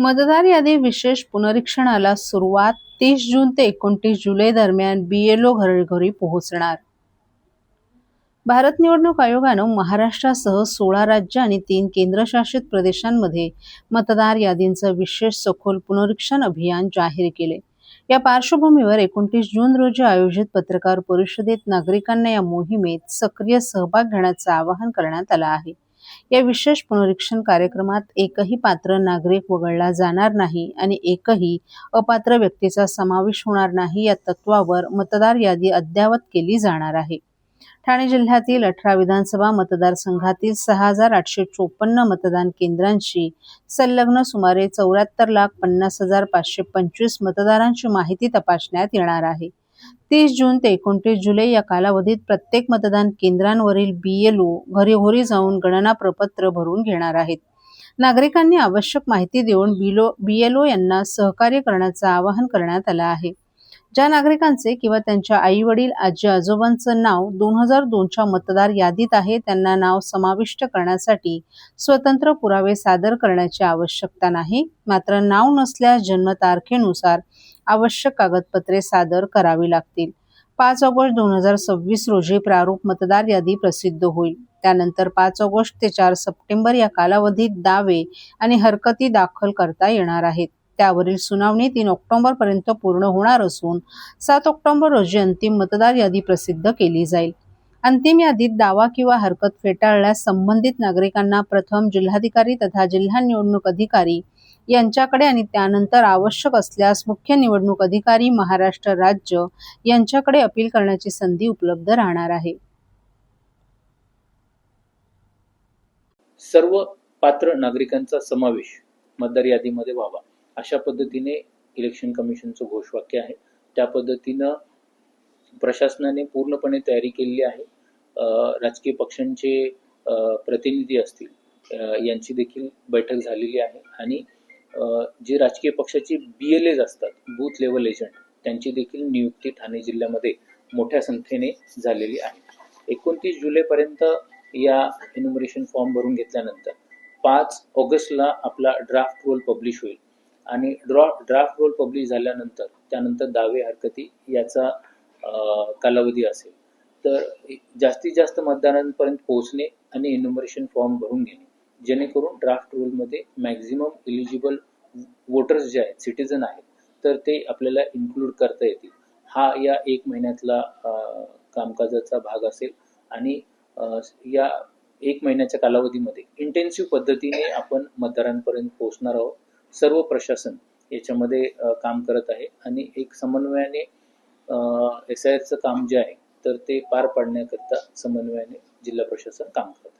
मतदार यादी विशेष पुनरीक्षणाला सुरुवात 30 जून ते 29 जुलै दरम्यान बीएलओ घरोघरी पोहोचणार. भारत निवडणूक आयोगानं महाराष्ट्रासह 16 राज्य आणि 3 केंद्रशासित प्रदेशांमध्ये मतदार यादींचं विशेष सखोल पुनरीक्षण अभियान जाहीर केले. या पार्श्वभूमीवर 29 जून रोजी आयोजित पत्रकार परिषदेत नागरिकांना या मोहिमेत सक्रिय सहभाग घेण्याचं आवाहन करण्यात आलं आहे. या विशेष पुनरीक्षण कार्यक्रमात एकही पात्र नागरिक वगळला जाणार नाही आणि एकही अपात्र व्यक्तीचा समावेश होणार नाही या तत्वावर मतदार यादी अद्ययावत केली जाणार आहे. ठाणे जिल्ह्यातील 18 विधानसभा मतदारसंघातील 6,854 मतदान केंद्रांची संलग्न सुमारे 74,50,525 मतदारांची माहिती तपासण्यात येणार आहे. 30 जून ते 29 जुलै या कालावधीत प्रत्येक मतदान केंद्रांवरील बीएलओ घरोघरी जाऊन गणना प्रपत्र भरून घेणार आहेत. नागरिकांनी आवश्यक माहिती देऊन बीएलओ यांना सहकार्य करण्याचं आवाहन करण्यात आलं आहे. ज्या नागरिकांचे किंवा त्यांच्या आई-वडील, आजी-आजोबांचं नाव 2002च्या मतदार यादीत आहे त्यांना नाव समाविष्ट करण्यासाठी स्वतंत्र पुरावे सादर करण्याची आवश्यकता नाही. मात्र नाव नसल्यास जन्मतारखेनुसार आवश्यक कागदपत्रे सादर करावी लागतील. 5 ऑगस्ट 2026 रोजी प्रारूप मतदार यादी प्रसिद्ध होईल. त्यानंतर 5 ऑगस्ट ते 4 सप्टेंबर या कालावधीत दावे आणि हरकती दाखल करता येणार आहेत. त्यावरील सुनावणी 3 ऑक्टोबरपर्यंत पूर्ण होणार असून 7 ऑक्टोबर रोजी अंतिम मतदार यादी प्रसिद्ध केली जाईल. अंतिम यादीत दावा किंवा हरकत फेटाळल्यास संबंधित नागरिकांना प्रथम जिल्हाधिकारी तथा जिल्हा निवडणूक अधिकारी यांच्याकडे आणि त्यानंतर आवश्यक असल्यास मुख्य निवडणूक अधिकारी महाराष्ट्र राज्य यांच्याकडे अपील करण्याची संधी उपलब्ध राहणार आहे. सर्व पात्र नागरिकांचा समावेश मतदार यादीमध्ये व्हावा अशा पद्धतीने इलेक्शन कमिशनचं घोषवाक्य आहे. त्या पद्धतीनं प्रशासनाने पूर्णपणे तयारी केलेली आहे. राजकीय पक्षांचे प्रतिनिधी असतील यांची देखील बैठक झालेली आहे आणि जे राजकीय पक्षाचे BLAs असतात, बूथ लेवल एजंट, त्यांची देखील नियुक्ती ठाणे जिल्ह्यामध्ये मोठ्या संख्येने झालेली आहे. 29 जुलैपर्यंत या एन्युमरेशन फॉर्म भरून घेतल्यानंतर 5 ऑगस्टला आपला ड्राफ्ट रोल पब्लिश होईल आणि ड्राफ्ट रोल पब्लिश झाल्यानंतर त्यानंतर दावे हरकती याचा कालावधी असेल. तर जास्तीत जास्त मतदारांपर्यंत पोहोचणे आणि एन्युमरेशन फॉर्म भरून घेणे जेणेकरून ड्राफ्ट रोलमध्ये मॅक्झिमम एलिजिबल वोटर्स जे आहेत, सिटीजन आहेत, तर ते आपल्याला इन्क्लूड करता येतील. हा या 1 महिन्यातला कामकाजाचा भाग असेल आणि या 1 महिन्याच्या कालावधीमध्ये इंटेन्सिव्ह पद्धतीने आपण मतदारांपर्यंत पोहोचणार आहोत. सर्व प्रशासन याच्यामध्ये काम करत आहे आणि एक समन्वयाने SIRचं काम जे आहे तर ते पार पाडण्याकरता समन्वयाने जिल्हा प्रशासन काम करत आहे.